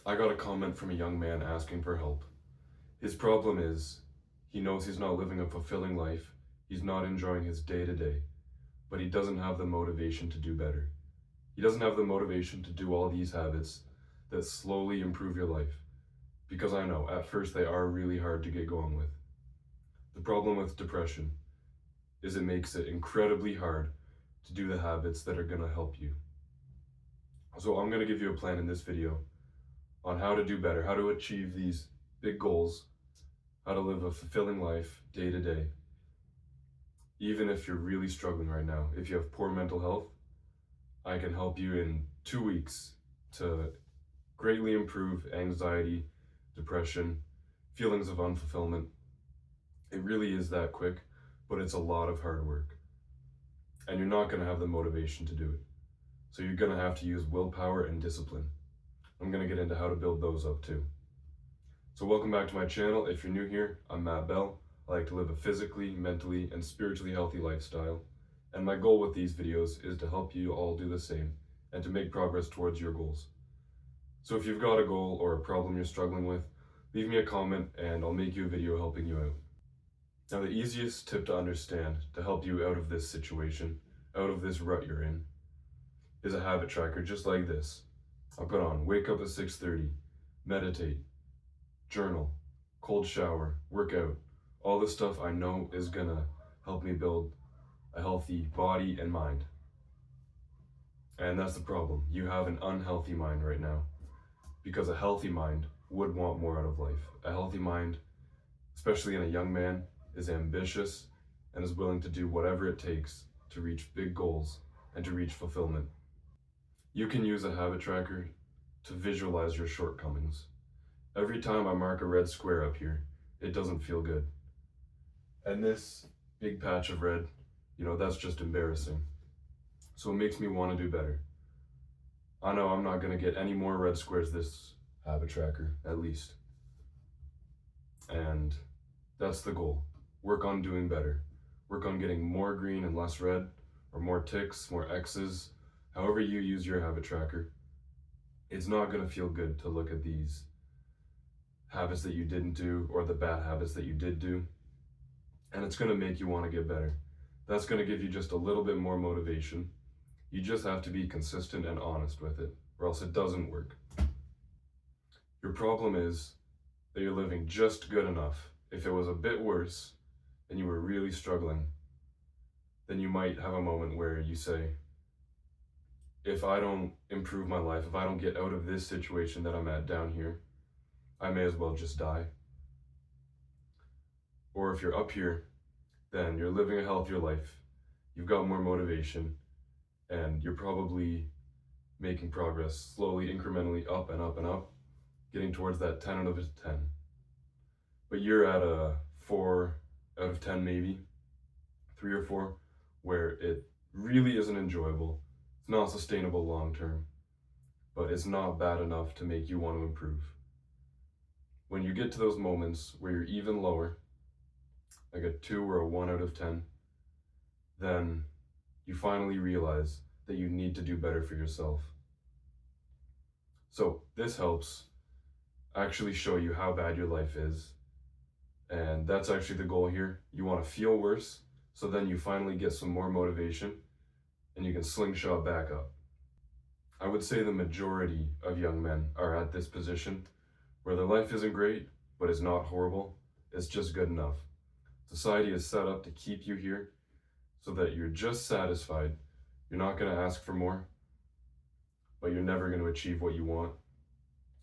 I got a comment from a young man asking for help. His problem is he knows he's not living a fulfilling life, he's not enjoying his day to day, but he doesn't have the motivation to do better. He doesn't have the motivation to do all these habits that slowly improve your life. Because I know at first they are really hard to get going with. The problem with depression is it makes it incredibly hard to do the habits that are going to help you. So I'm going to give you a plan in this video on how to do better, how to achieve these big goals, how to live a fulfilling life day to day. Even if you're really struggling right now, if you have poor mental health, I can help you in 2 weeks to greatly improve anxiety, depression, feelings of unfulfillment. It really is that quick, but it's a lot of hard work. And you're not going to have the motivation to do it. So you're going to have to use willpower and discipline. I'm going to get into how to build those up too. So welcome back to my channel. If you're new here, I'm Matt Bell. I like to live a physically, mentally, and spiritually healthy lifestyle. And my goal with these videos is to help you all do the same and to make progress towards your goals. So if you've got a goal or a problem you're struggling with, leave me a comment and I'll make you a video helping you out. Now, the easiest tip to understand to help you out of this situation, out of this rut you're in, is a habit tracker just like this. I'll put on wake up at 6:30, meditate, journal, cold shower, work out, all the stuff I know is gonna help me build a healthy body and mind. And that's the problem. You have an unhealthy mind right now because a healthy mind would want more out of life. A healthy mind, especially in a young man, is ambitious and is willing to do whatever it takes to reach big goals and to reach fulfillment. You can use a habit tracker to visualize your shortcomings. Every time I mark a red square up here, it doesn't feel good. And this big patch of red, that's just embarrassing. So it makes me want to do better. I know I'm not going to get any more red squares this habit tracker, at least. And that's the goal. Work on doing better. Work on getting more green and less red, or more ticks, more X's, however you use your habit tracker. It's not going to feel good to look at these habits that you didn't do or the bad habits that you did do. And it's going to make you want to get better. That's going to give you just a little bit more motivation. You just have to be consistent and honest with it, or else it doesn't work. Your problem is that you're living just good enough. If it was a bit worse and you were really struggling, then you might have a moment where you say, if I don't improve my life, if I don't get out of this situation that I'm at down here, I may as well just die. Or if you're up here, then you're living a healthier life, you've got more motivation, and you're probably making progress slowly, incrementally up and up and up, getting towards that 10 out of 10. But you're at a 4 out of 10 maybe, 3 or 4, where it really isn't enjoyable. It's not sustainable long term, but it's not bad enough to make you want to improve. When you get to those moments where you're even lower, like a 2 or a 1 out of 10, then you finally realize that you need to do better for yourself. So this helps actually show you how bad your life is. And that's actually the goal here. You want to feel worse, so then you finally get some more motivation and you can slingshot back up. I would say the majority of young men are at this position where their life isn't great, but it's not horrible. It's just good enough. Society is set up to keep you here so that you're just satisfied. You're not going to ask for more, but you're never going to achieve what you want,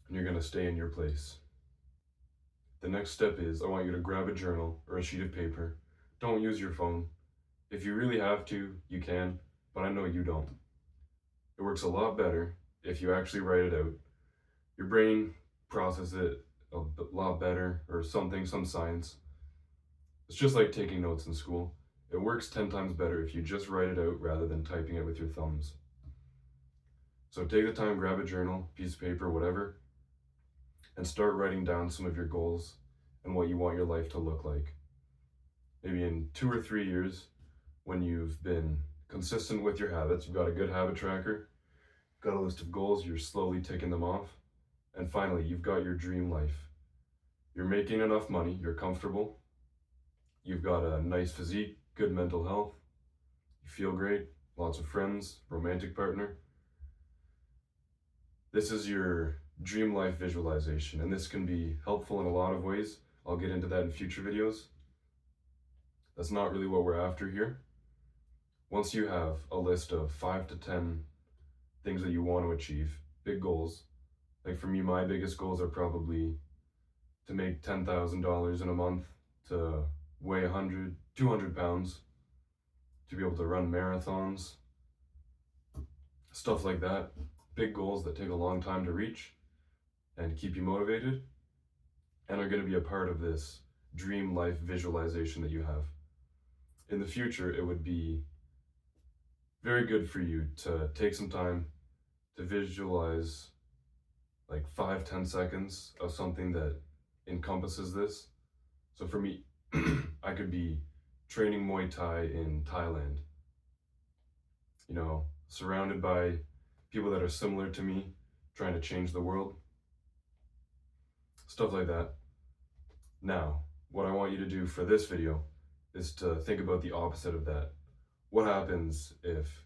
and you're going to stay in your place. The next step is I want you to grab a journal or a sheet of paper. Don't use your phone. If you really have to, you can, but I know you don't. It works a lot better if you actually write it out. Your brain processes it a lot better, or something, some science. It's just like taking notes in school. It works 10 times better if you just write it out rather than typing it with your thumbs. So take the time, grab a journal, piece of paper, whatever, and start writing down some of your goals and what you want your life to look like. Maybe in 2 or 3 years, when you've been consistent with your habits, you've got a good habit tracker, got a list of goals, you're slowly ticking them off, And finally, you've got your dream life. You're making enough money, you're comfortable, you've got a nice physique, good mental health, you feel great, lots of friends, romantic partner. This is your dream life visualization, and this can be helpful in a lot of ways. I'll get into that in future videos. That's not really what we're after here. Once you have a list of 5 to 10 things that you want to achieve, big goals, like for me, my biggest goals are probably to make $10,000 in a month, to weigh 100, 200 pounds, to be able to run marathons, stuff like that. Big goals that take a long time to reach and keep you motivated and are going to be a part of this dream life visualization that you have. In the future, it would be very good for you to take some time to visualize like 5-10 seconds of something that encompasses this. So for me, I could be training Muay Thai in Thailand, surrounded by people that are similar to me, trying to change the world, stuff like that. Now, what I want you to do for this video is to think about the opposite of that. What happens if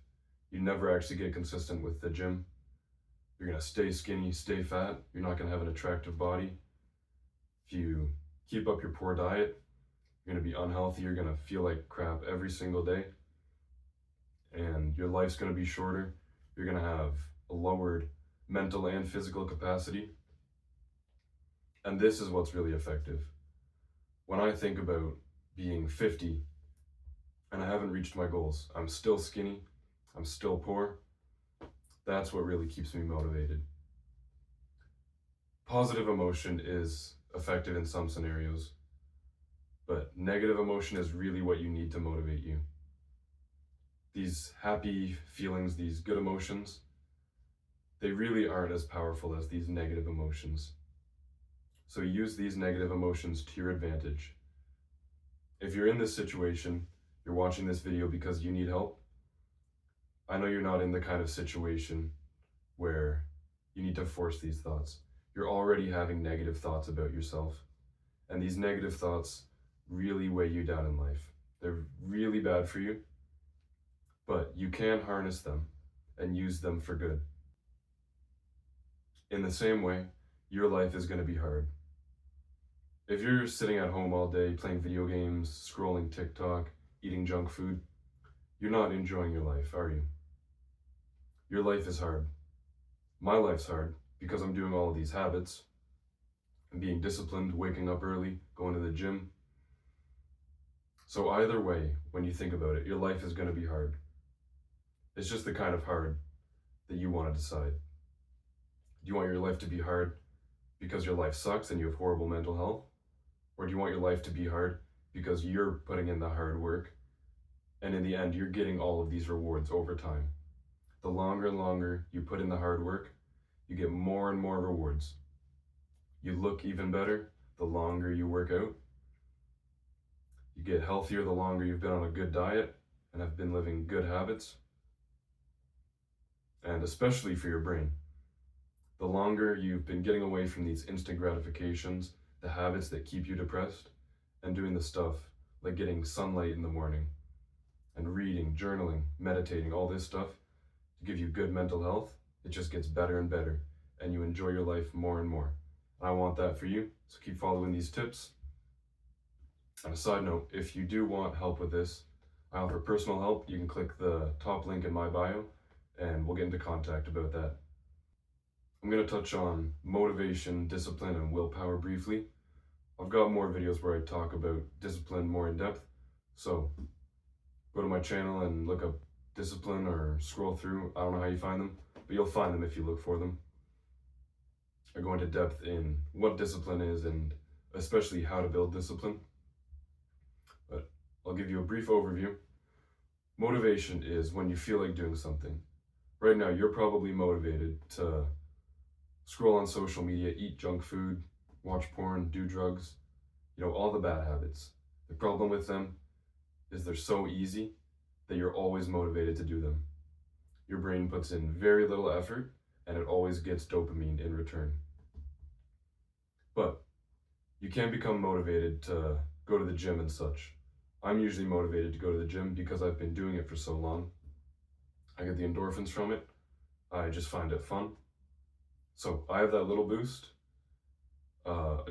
you never actually get consistent with the gym? You're gonna stay skinny, stay fat, you're not gonna have an attractive body. If you keep up your poor diet, you're gonna be unhealthy, you're gonna feel like crap every single day, and your life's gonna be shorter. You're gonna have a lowered mental and physical capacity. And this is what's really effective. When I think about being 50 and I haven't reached my goals, I'm still skinny, I'm still poor, that's what really keeps me motivated. Positive emotion is effective in some scenarios, but negative emotion is really what you need to motivate you. These happy feelings, these good emotions, they really aren't as powerful as these negative emotions. So use these negative emotions to your advantage. If you're in this situation, you're watching this video because you need help, I know you're not in the kind of situation where you need to force these thoughts. You're already having negative thoughts about yourself, and these negative thoughts really weigh you down in life. They're really bad for you, but you can harness them and use them for good. In the same way, your life is going to be hard. If you're sitting at home all day playing video games, scrolling TikTok, eating junk food, you're not enjoying your life, are you? Your life is hard. My life's hard because I'm doing all of these habits. I'm being disciplined, waking up early, going to the gym. So either way, when you think about it, your life is going to be hard. It's just the kind of hard that you want to decide. Do you want your life to be hard because your life sucks and you have horrible mental health? Or do you want your life to be hard because you're putting in the hard work and in the end you're getting all of these rewards over time? The longer and longer you put in the hard work, you get more and more rewards. You look even better the longer you work out. You get healthier the longer you've been on a good diet and have been living good habits. And especially for your brain, the longer you've been getting away from these instant gratifications, the habits that keep you depressed, and doing the stuff like getting sunlight in the morning and reading, journaling, meditating, all this stuff to give you good mental health, it just gets better and better and you enjoy your life more and more. And I want that for you, so keep following these tips. On a side note, if you do want help with this, I offer personal help. You can click the top link in my bio and we'll get into contact about that. I'm going to touch on motivation, discipline, and willpower briefly. I've got more videos where I talk about discipline more in depth, so go to my channel and look up discipline or scroll through. I don't know how you find them, but you'll find them if you look for them. I go into depth in what discipline is and especially how to build discipline. But I'll give you a brief overview. Motivation is when you feel like doing something. Right now, you're probably motivated to scroll on social media, eat junk food, watch porn, do drugs, all the bad habits. The problem with them is they're so easy that you're always motivated to do them. Your brain puts in very little effort and it always gets dopamine in return. But you can become motivated to go to the gym and such. I'm usually motivated to go to the gym because I've been doing it for so long. I get the endorphins from it. I just find it fun. So I have that little boost,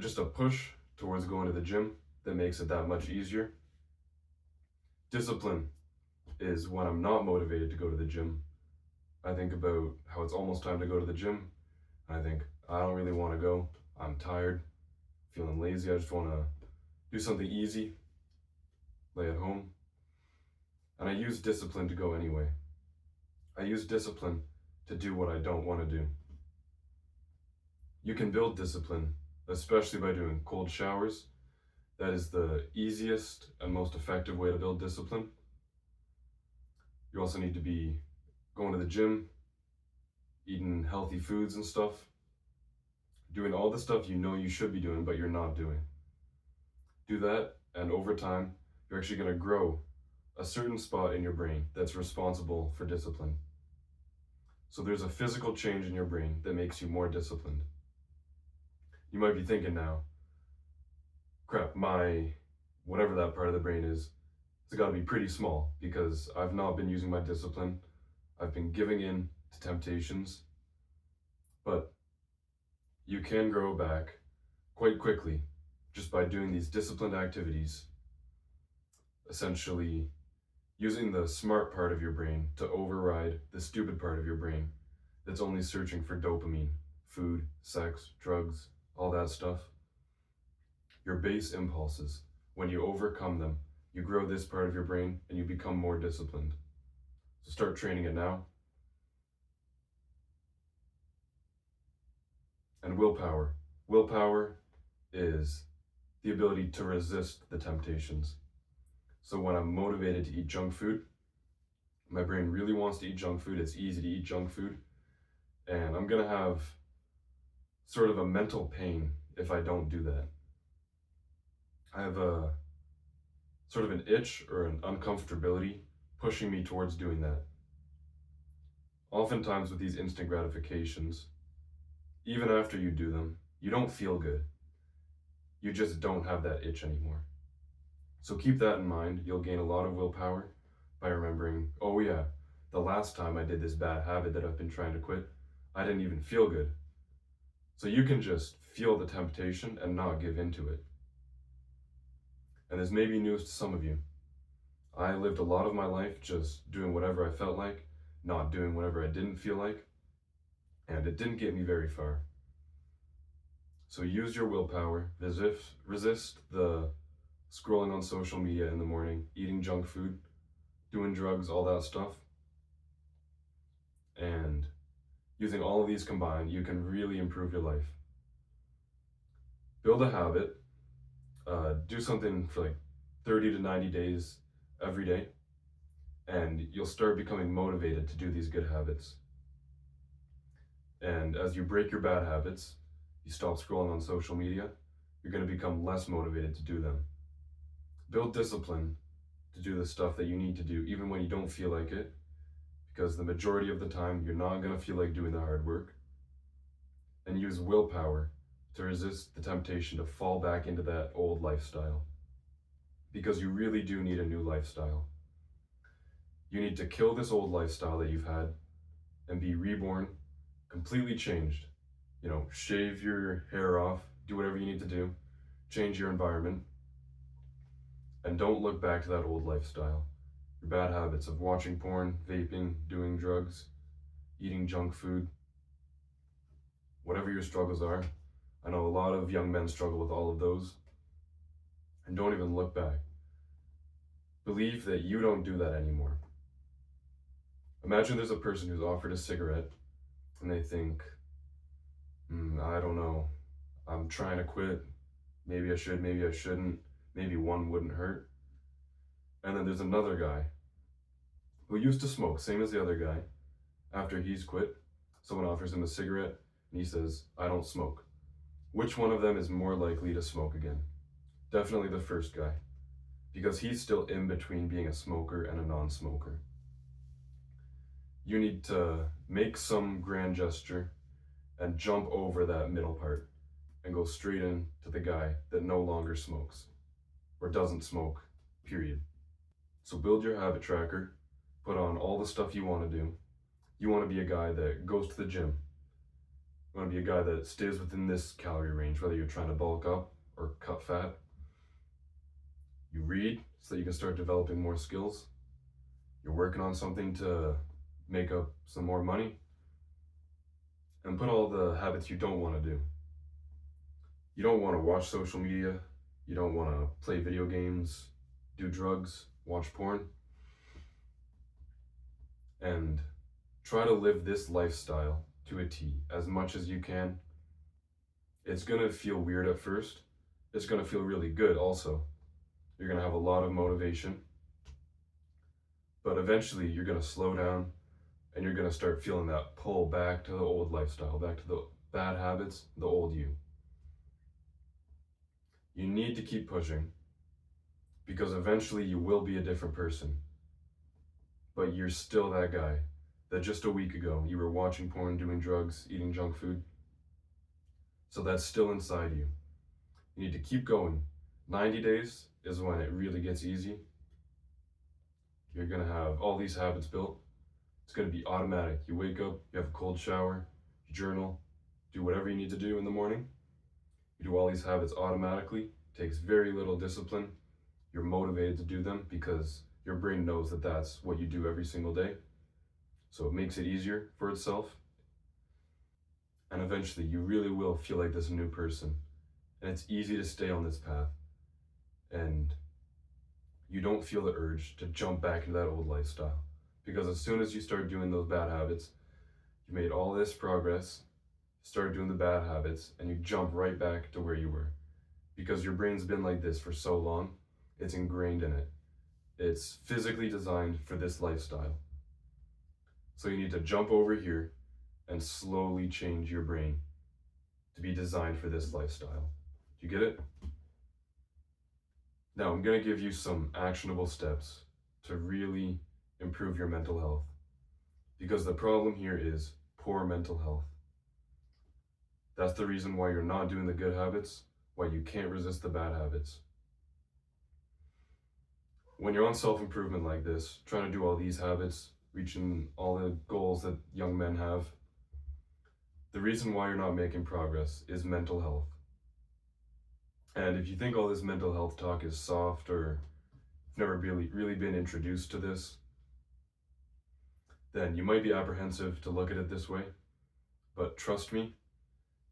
just a push towards going to the gym that makes it that much easier. Discipline is when I'm not motivated to go to the gym. I think about how it's almost time to go to the gym. I think, I don't really want to go. I'm tired, feeling lazy. I just want to do something easy, lay at home. And I use discipline to go anyway. I use discipline to do what I don't want to do. You can build discipline, especially by doing cold showers. That is the easiest and most effective way to build discipline. You also need to be going to the gym, eating healthy foods and stuff, doing all the stuff you know you should be doing, but you're not doing. Do that, and over time, you're actually going to grow a certain spot in your brain that's responsible for discipline. So there's a physical change in your brain that makes you more disciplined. You might be thinking now, crap, my whatever that part of the brain is, it's got to be pretty small because I've not been using my discipline. I've been giving in to temptations. But you can grow back quite quickly just by doing these disciplined activities, essentially using the smart part of your brain to override the stupid part of your brain that's only searching for dopamine, food, sex, drugs, all that stuff. Your base impulses, when you overcome them, you grow this part of your brain and you become more disciplined. So start training it now. And willpower. Willpower is the ability to resist the temptations. So when I'm motivated to eat junk food, my brain really wants to eat junk food. It's easy to eat junk food. And I'm going to have sort of a mental pain if I don't do that. I have a sort of an itch or an uncomfortability pushing me towards doing that. Oftentimes with these instant gratifications, even after you do them, you don't feel good. You just don't have that itch anymore. So keep that in mind. You'll gain a lot of willpower by remembering, oh yeah, the last time I did this bad habit that I've been trying to quit, I didn't even feel good. So you can just feel the temptation and not give into it. And this may be news to some of you. I lived a lot of my life just doing whatever I felt like, not doing whatever I didn't feel like, and it didn't get me very far. So use your willpower, resist the scrolling on social media in the morning, eating junk food, doing drugs, all that stuff. And using all of these combined, you can really improve your life. Build a habit, do something for like 30 to 90 days every day, and you'll start becoming motivated to do these good habits. And as you break your bad habits, you stop scrolling on social media, you're going to become less motivated to do them. Build discipline to do the stuff that you need to do, even when you don't feel like it, because the majority of the time, you're not going to feel like doing the hard work. And use willpower to resist the temptation to fall back into that old lifestyle, because you really do need a new lifestyle. You need to kill this old lifestyle that you've had and be reborn, completely changed. You know, shave your hair off, do whatever you need to do, change your environment, and don't look back to that old lifestyle. Your bad habits of watching porn, vaping, doing drugs, eating junk food, whatever your struggles are. I know a lot of young men struggle with all of those. And don't even look back. Believe that you don't do that anymore. Imagine there's a person who's offered a cigarette and they think, I don't know, I'm trying to quit. Maybe I should, maybe I shouldn't. Maybe one wouldn't hurt. And then there's another guy who used to smoke, same as the other guy. After he's quit, someone offers him a cigarette and he says, I don't smoke. Which one of them is more likely to smoke again? Definitely the first guy, because he's still in between being a smoker and a non-smoker. You need to make some grand gesture and jump over that middle part. and go straight in to the guy that no longer smokes or doesn't smoke, period. So build your habit tracker, put on all the stuff you want to do. You want to be a guy that goes to the gym. You want to be a guy that stays within this calorie range, whether you're trying to bulk up or cut fat. You read so that you can start developing more skills. You're working on something to make up some more money. And put all the habits you don't want to do. You don't want to watch social media. You don't want to play video games, do drugs, watch porn. And try to live this lifestyle to a T as much as you can. It's going to feel weird at first. It's going to feel really good also. You're going to have a lot of motivation. But eventually you're going to slow down and you're going to start feeling that pull back to the old lifestyle, back to the bad habits, the old you. You need to keep pushing because eventually you will be a different person. But you're still that guy that just a week ago you were watching porn, doing drugs, eating junk food. So that's still inside you. You need to keep going. 90 days is when it really gets easy. You're going to have all these habits built. It's going to be automatic. You wake up, you have a cold shower, you journal, do whatever you need to do in the morning. You do all these habits automatically. It takes very little discipline. You're motivated to do them because your brain knows that that's what you do every single day. So it makes it easier for itself. And eventually you really will feel like this new person. And it's easy to stay on this path. And you don't feel the urge to jump back into that old lifestyle. Because as soon as you start doing those bad habits, you made all this progress, started doing the bad habits, and you jump right back to where you were. Because your brain's been like this for so long, it's ingrained in it. It's physically designed for this lifestyle. So you need to jump over here and slowly change your brain to be designed for this lifestyle. Do you get it? Now I'm going to give you some actionable steps to really improve your mental health. Because the problem here is poor mental health. That's the reason why you're not doing the good habits, why you can't resist the bad habits. When you're on self-improvement like this, trying to do all these habits, reaching all the goals that young men have, the reason why you're not making progress is mental health. And if you think all this mental health talk is soft or you've never really been introduced to this, then you might be apprehensive to look at it this way. But trust me,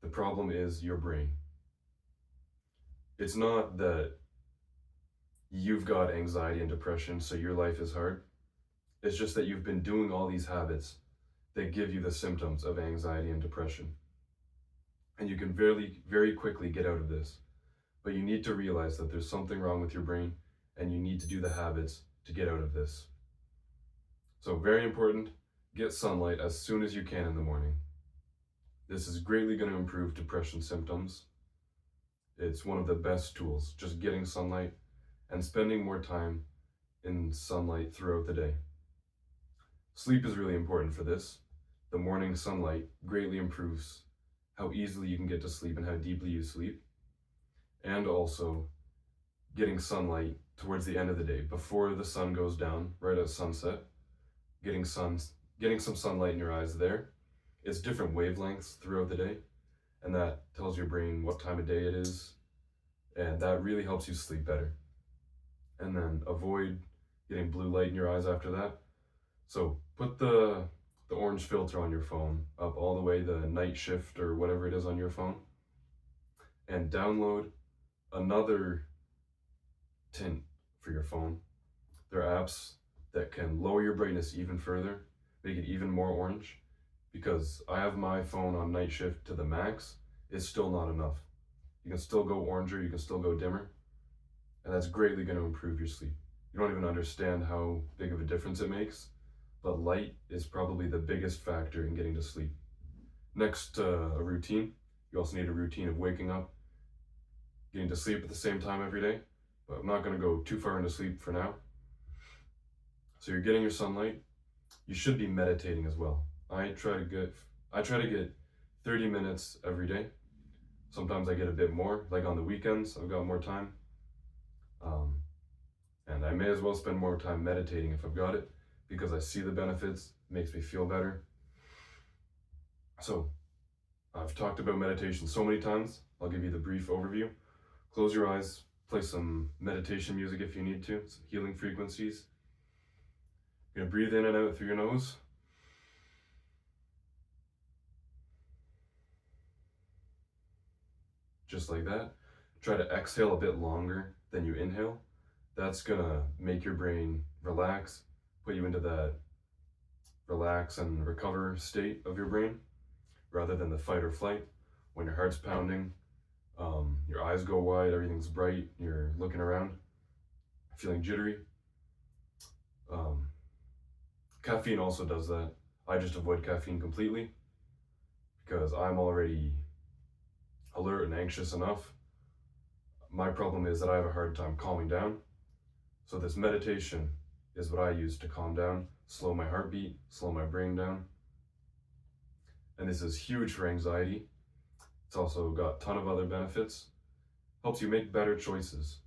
the problem is your brain. It's not that you've got anxiety and depression, so your life is hard. It's just that you've been doing all these habits that give you the symptoms of anxiety and depression. And you can very quickly get out of this. But you need to realize that there's something wrong with your brain and you need to do the habits to get out of this. So very important, get sunlight as soon as you can in the morning. This is greatly going to improve depression symptoms. It's one of the best tools, just getting sunlight and spending more time in sunlight throughout the day. Sleep is really important for this. The morning sunlight greatly improves how easily you can get to sleep and how deeply you sleep. And also getting sunlight towards the end of the day, before the sun goes down, right at sunset, getting some sunlight in your eyes there. It's different wavelengths throughout the day, and that tells your brain what time of day it is, and that really helps you sleep better. And then avoid getting blue light in your eyes after that. So put the orange filter on your phone up all the way, the night shift or whatever it is on your phone, and download another tint for your phone. There are apps that can lower your brightness even further, make it even more orange. Because I have my phone on night shift to the max, it's still not enough. You can still go oranger, you can still go dimmer, and that's greatly going to improve your sleep. You don't even understand how big of a difference it makes, but light is probably the biggest factor in getting to sleep. Next, a routine. You also need a routine of waking up, getting to sleep at the same time every day, but I'm not going to go too far into sleep for now. So you're getting your sunlight. You should be meditating as well. I try to get 30 minutes every day. Sometimes I get a bit more, like on the weekends, I've got more time. Um, and I may as well spend more time meditating if I've got it, because I see the benefits, it makes me feel better. So, I've talked about meditation so many times, I'll give you the brief overview. Close your eyes, play some meditation music if you need to, some healing frequencies. You're gonna breathe in and out through your nose. Just like that. Try to exhale a bit longer than you inhale. That's gonna make your brain relax, put you into that relax and recover state of your brain, rather than the fight or flight. When your heart's pounding, your eyes go wide, everything's bright, you're looking around, feeling jittery. Caffeine also does that. I just avoid caffeine completely because I'm already alert and anxious enough. My problem is that I have a hard time calming down. So this meditation is what I use to calm down, slow my heartbeat, slow my brain down. And this is huge for anxiety. It's also got a ton of other benefits. Helps you make better choices.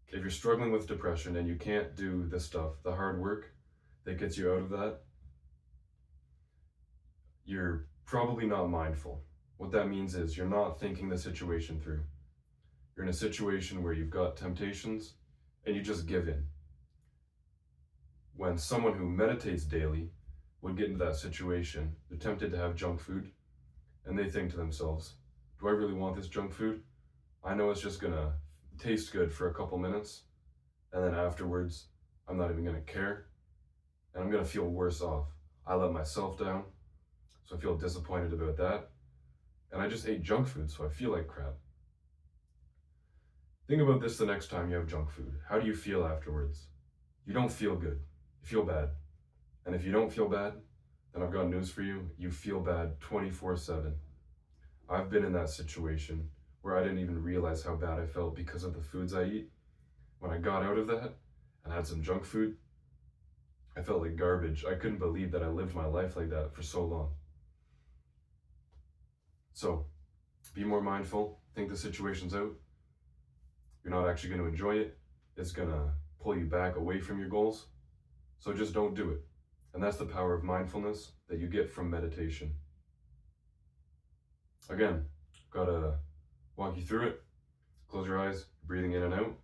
If you're struggling with depression and you can't do this stuff, the hard work that gets you out of that, you're probably not mindful. What that means is you're not thinking the situation through. You're in a situation where you've got temptations and you just give in. When someone who meditates daily would get into that situation, they're tempted to have junk food, and they think to themselves, do I really want this junk food? I know it's just gonna taste good for a couple minutes, and then afterwards, I'm not even gonna care, and I'm gonna feel worse off. I let myself down, so I feel disappointed about that, and I just ate junk food, so I feel like crap. Think about this the next time you have junk food. How do you feel afterwards? You don't feel good. You feel bad. And if you don't feel bad, then I've got news for you. You feel bad 24/7. I've been in that situation where I didn't even realize how bad I felt because of the foods I eat. When I got out of that and had some junk food, I felt like garbage. I couldn't believe that I lived my life like that for so long. So, be more mindful. Think the situation's out. You're not actually going to enjoy it. It's going to pull you back away from your goals. So just don't do it. And that's the power of mindfulness that you get from meditation. Again, gotta walk you through it. Close your eyes, breathing in and out.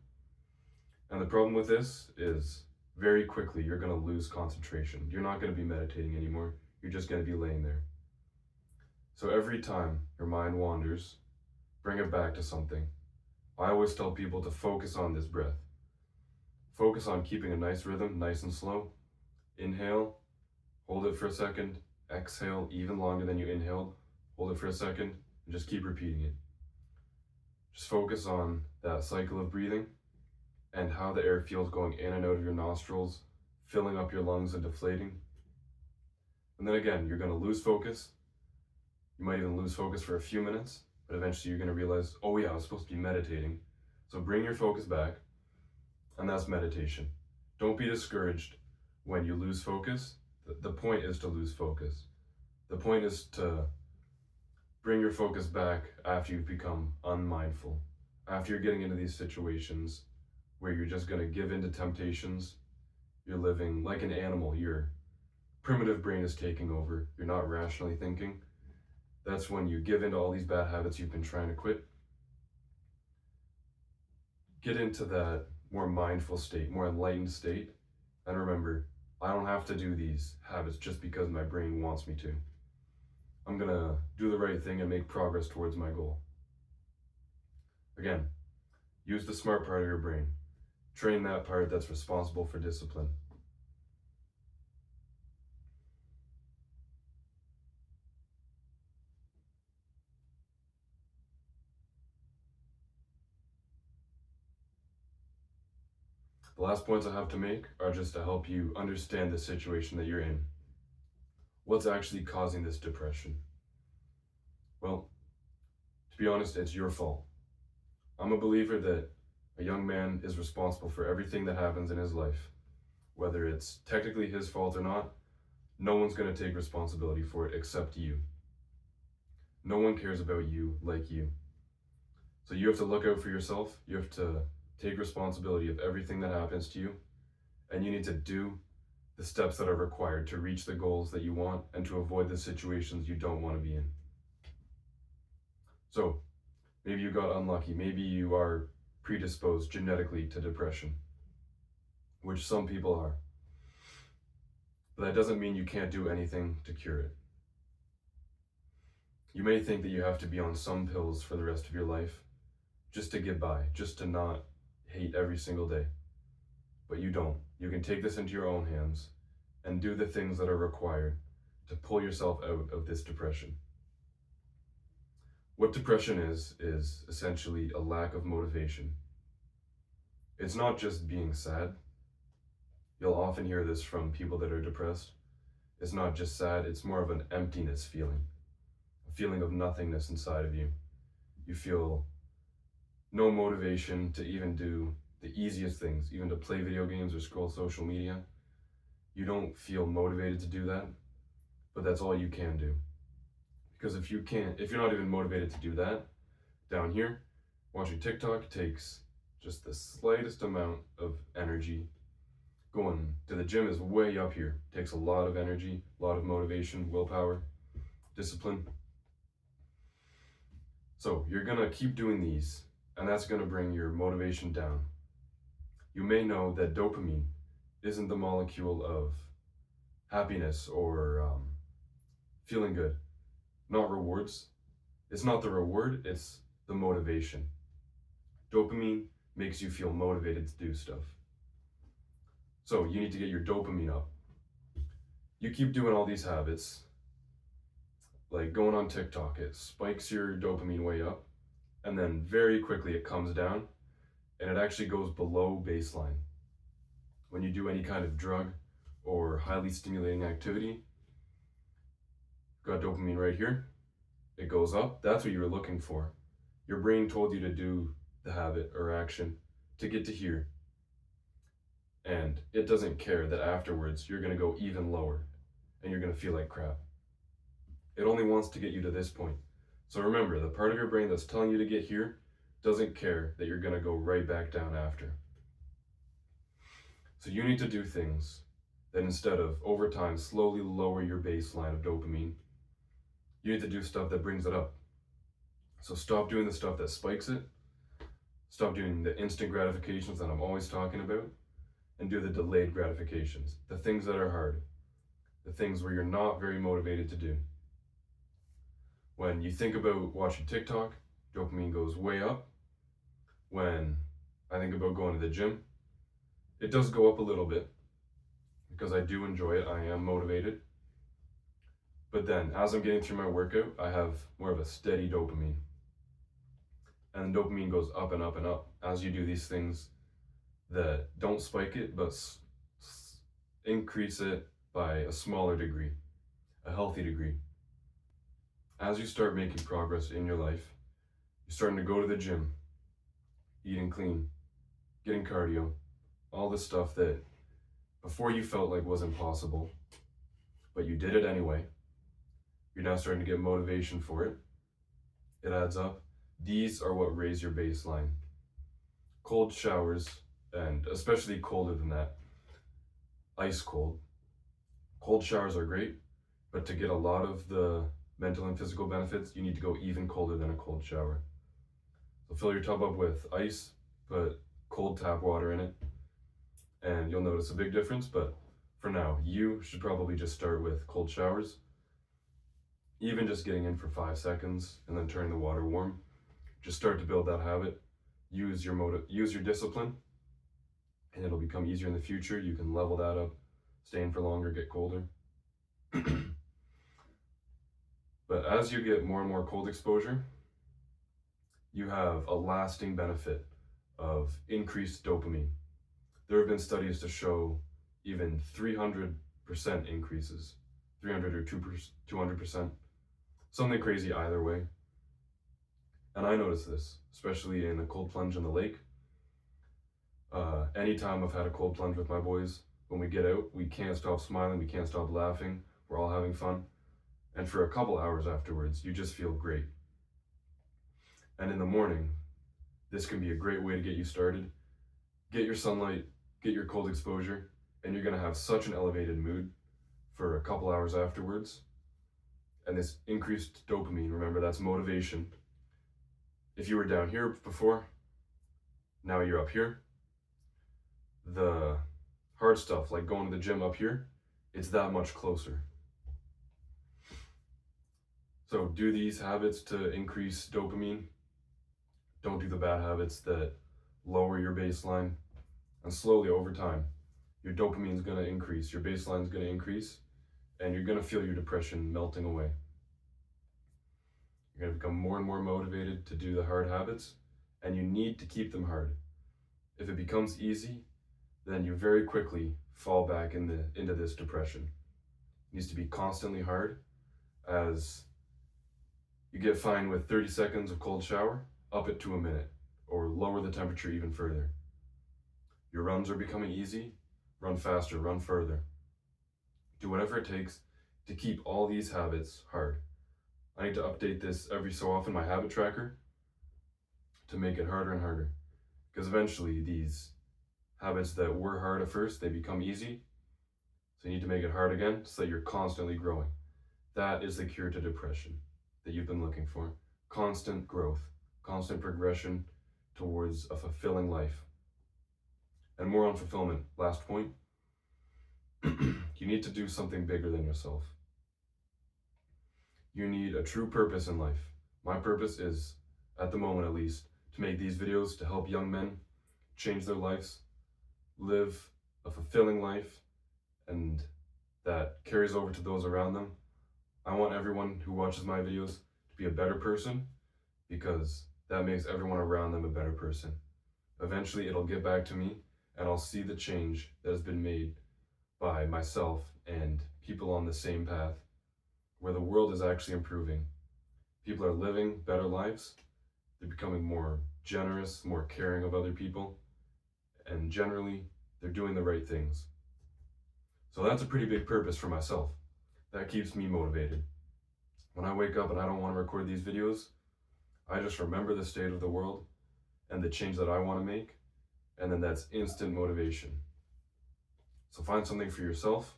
And the problem with this is very quickly you're gonna lose concentration. You're not gonna be meditating anymore. You're just gonna be laying there. So every time your mind wanders, bring it back to something. I always tell people to focus on this breath. Focus on keeping a nice rhythm, nice and slow. Inhale, hold it for a second, exhale even longer than you inhaled, hold it for a second, and just keep repeating it. Just focus on that cycle of breathing and how the air feels going in and out of your nostrils, filling up your lungs and deflating. And then again, you're going to lose focus. You might even lose focus for a few minutes, but eventually you're going to realize, oh yeah, I was supposed to be meditating. So bring your focus back, and that's meditation. Don't be discouraged when you lose focus. The point is to lose focus. The point is to bring your focus back after you've become unmindful, after you're getting into these situations where you're just going to give in to temptations. You're living like an animal. Your primitive brain is taking over. You're not rationally thinking. That's when you give into all these bad habits you've been trying to quit. Get into that more mindful state, more enlightened state. And remember, I don't have to do these habits just because my brain wants me to. I'm gonna do the right thing and make progress towards my goal. Again, use the smart part of your brain. Train that part that's responsible for discipline. The last points I have to make are just to help you understand the situation that you're in. What's actually causing this depression? Well, to be honest, it's your fault. I'm a believer that a young man is responsible for everything that happens in his life. Whether it's technically his fault or not, no one's going to take responsibility for it except you. No one cares about you like you. So you have to look out for yourself. You have to take responsibility of everything that happens to you. And you need to do the steps that are required to reach the goals that you want and to avoid the situations you don't want to be in. So maybe you got unlucky. Maybe you are predisposed genetically to depression, which some people are. But that doesn't mean you can't do anything to cure it. You may think that you have to be on some pills for the rest of your life just to get by, just to not hate every single day. But you don't. You can take this into your own hands and do the things that are required to pull yourself out of this depression. What depression is essentially a lack of motivation. It's not just being sad. You'll often hear this from people that are depressed. It's not just sad, it's more of an emptiness feeling, a feeling of nothingness inside of you. You feel no motivation to even do the easiest things, even to play video games or scroll social media. You don't feel motivated to do that, but that's all you can do. Because if you're not even motivated to do that, down here, watching TikTok takes just the slightest amount of energy. Going to the gym is way up here. Takes a lot of energy, a lot of motivation, willpower, discipline. So you're gonna keep doing these, and that's gonna bring your motivation down. You may know that dopamine isn't the molecule of happiness or feeling good, not rewards. It's not the reward, it's the motivation. Dopamine makes you feel motivated to do stuff. So you need to get your dopamine up. You keep doing all these habits, like going on TikTok, it spikes your dopamine way up, and then very quickly it comes down, and it actually goes below baseline. When you do any kind of drug or highly stimulating activity, got dopamine right here, it goes up. That's what you were looking for. Your brain told you to do the habit or action to get to here. And it doesn't care that afterwards you're going to go even lower and you're going to feel like crap. It only wants to get you to this point. So remember, the part of your brain that's telling you to get here doesn't care that you're going to go right back down after. So you need to do things that instead of over time slowly lower your baseline of dopamine, you need to do stuff that brings it up. So stop doing the stuff that spikes it. Stop doing the instant gratifications that I'm always talking about, and do the delayed gratifications, the things that are hard, the things where you're not very motivated to do. When you think about watching TikTok, dopamine goes way up. When I think about going to the gym, it does go up a little bit because I do enjoy it. I am motivated. But then as I'm getting through my workout, I have more of a steady dopamine. And dopamine goes up and up and up as you do these things that don't spike it, but increase it by a smaller degree, a healthy degree. As you start making progress in your life, you're starting to go to the gym, eating clean, getting cardio, all the stuff that before you felt like was impossible, but you did it anyway. You're now starting to get motivation for it. It adds up. These are what raise your baseline. Cold showers, and especially colder than that, ice cold. Cold showers are great, but to get a lot of the mental and physical benefits, you need to go even colder than a cold shower. So fill your tub up with ice, put cold tap water in it, and you'll notice a big difference. But for now, you should probably just start with cold showers. Even just getting in for 5 seconds and then turning the water warm. Just start to build that habit. Use your discipline, and it'll become easier in the future. You can level that up, stay in for longer, get colder. But as you get more and more cold exposure, you have a lasting benefit of increased dopamine. There have been studies to show even 300% increases, 300 or 200%, something crazy either way. And I notice this, especially in a cold plunge in the lake. Anytime I've had a cold plunge with my boys, when we get out, we can't stop smiling, we can't stop laughing, we're all having fun. And for a couple hours afterwards, you just feel great. And in the morning, this can be a great way to get you started. Get your sunlight, get your cold exposure, and you're going to have such an elevated mood for a couple hours afterwards. And this increased dopamine, remember, that's motivation. If you were down here before, now you're up here. The hard stuff, like going to the gym up here, it's that much closer. So do these habits to increase dopamine. Don't do the bad habits that lower your baseline. And slowly over time, your dopamine is going to increase, your baseline is going to increase, and you're going to feel your depression melting away. You're going to become more and more motivated to do the hard habits, and you need to keep them hard. If it becomes easy, then you very quickly fall back into this depression. It needs to be constantly hard, as you get fine with 30 seconds of cold shower, up it to a minute, or lower the temperature even further. Your runs are becoming easy, run faster, run further. Do whatever it takes to keep all these habits hard. I need to update this every so often, my habit tracker, to make it harder and harder. Because eventually these habits that were hard at first, they become easy. So you need to make it hard again so that you're constantly growing. That is the cure to depression that you've been looking for. Constant growth, constant progression towards a fulfilling life. And more on fulfillment, last point. You need to do something bigger than yourself. You need a true purpose in life. My purpose is, at the moment at least, to make these videos to help young men change their lives, live a fulfilling life, and that carries over to those around them. I want everyone who watches my videos to be a better person, because that makes everyone around them a better person. Eventually it'll get back to me, and I'll see the change that has been made by myself and people on the same path, where the world is actually improving. People are living better lives. They're becoming more generous, more caring of other people, and generally they're doing the right things. So that's a pretty big purpose for myself. That keeps me motivated. When I wake up and I don't want to record these videos, I just remember the state of the world and the change that I want to make, and then that's instant motivation. So find something for yourself.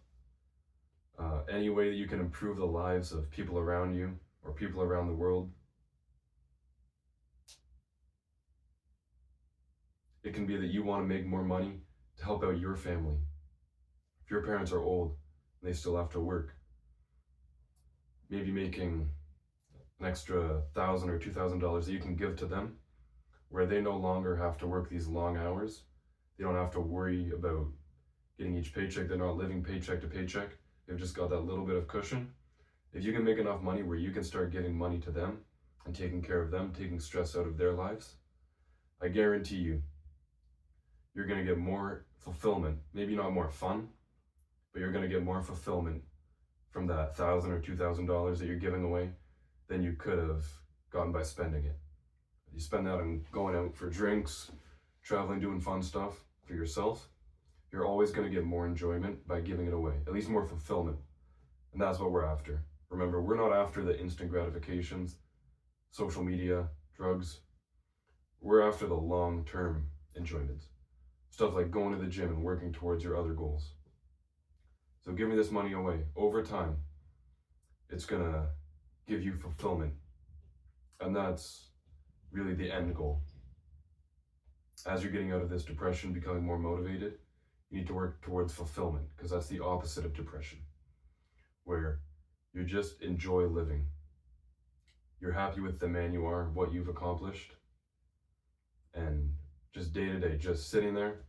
Any way that you can improve the lives of people around you or people around the world. It can be that you want to make more money to help out your family. If your parents are old and they still have to work, maybe making an extra $1,000 or $2,000 that you can give to them, where they no longer have to work these long hours. They don't have to worry about getting each paycheck. They're not living paycheck to paycheck. They've just got that little bit of cushion. If you can make enough money where you can start giving money to them and taking care of them, taking stress out of their lives, I guarantee you, you're going to get more fulfillment. Maybe not more fun, but you're going to get more fulfillment from that $1,000 or $2,000 that you're giving away than you could have gotten by spending it. You spend that on going out for drinks, traveling, doing fun stuff for yourself, you're always going to get more enjoyment by giving it away, at least more fulfillment. And that's what we're after. Remember, we're not after the instant gratifications, social media, drugs. We're after the long-term enjoyments. Stuff like going to the gym and working towards your other goals. So giving this money away over time, it's going to give you fulfillment. And that's really the end goal. As you're getting out of this depression, becoming more motivated, you need to work towards fulfillment, because that's the opposite of depression, where you just enjoy living. You're happy with the man you are, what you've accomplished, and just day to day, just sitting there.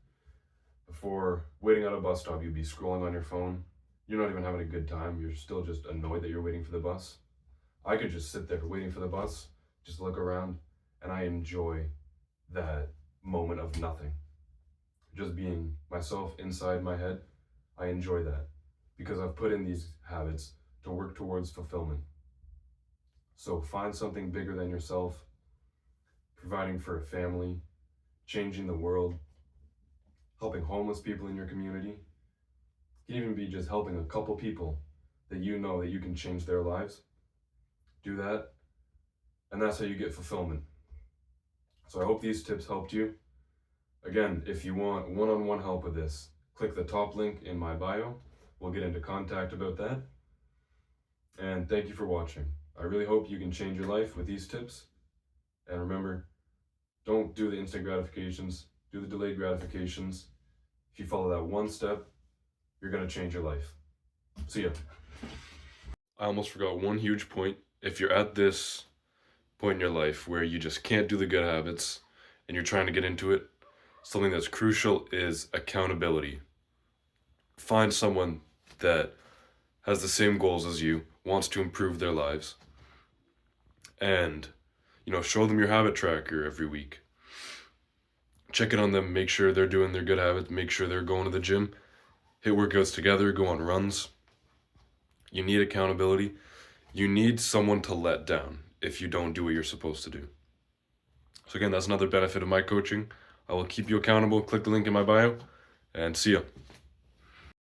Before waiting at a bus stop, you'd be scrolling on your phone. You're not even having a good time. You're still just annoyed that you're waiting for the bus. I could just sit there waiting for the bus, just look around, and I enjoy that moment of nothing. Just being myself inside my head, I enjoy that because I've put in these habits to work towards fulfillment. So find something bigger than yourself, providing for a family, changing the world, helping homeless people in your community. It can even be just helping a couple people that you know that you can change their lives, do that. And that's how you get fulfillment. So I hope these tips helped you. Again, if you want one-on-one help with this, click the top link in my bio. We'll get into contact about that. And thank you for watching. I really hope you can change your life with these tips. And remember, don't do the instant gratifications, do the delayed gratifications. If you follow that one step, you're going to change your life. See ya. I almost forgot one huge point. If you're at this point in your life where you just can't do the good habits and you're trying to get into it, something that's crucial is accountability. Find someone that has the same goals as you, wants to improve their lives, and show them your habit tracker every week. Check in on them, make sure they're doing their good habits, make sure they're going to the gym, hit workouts together, go on runs. You need accountability. You need someone to let down if you don't do what you're supposed to do. So again, that's another benefit of my coaching. I will keep you accountable. Click the link in my bio, and see ya.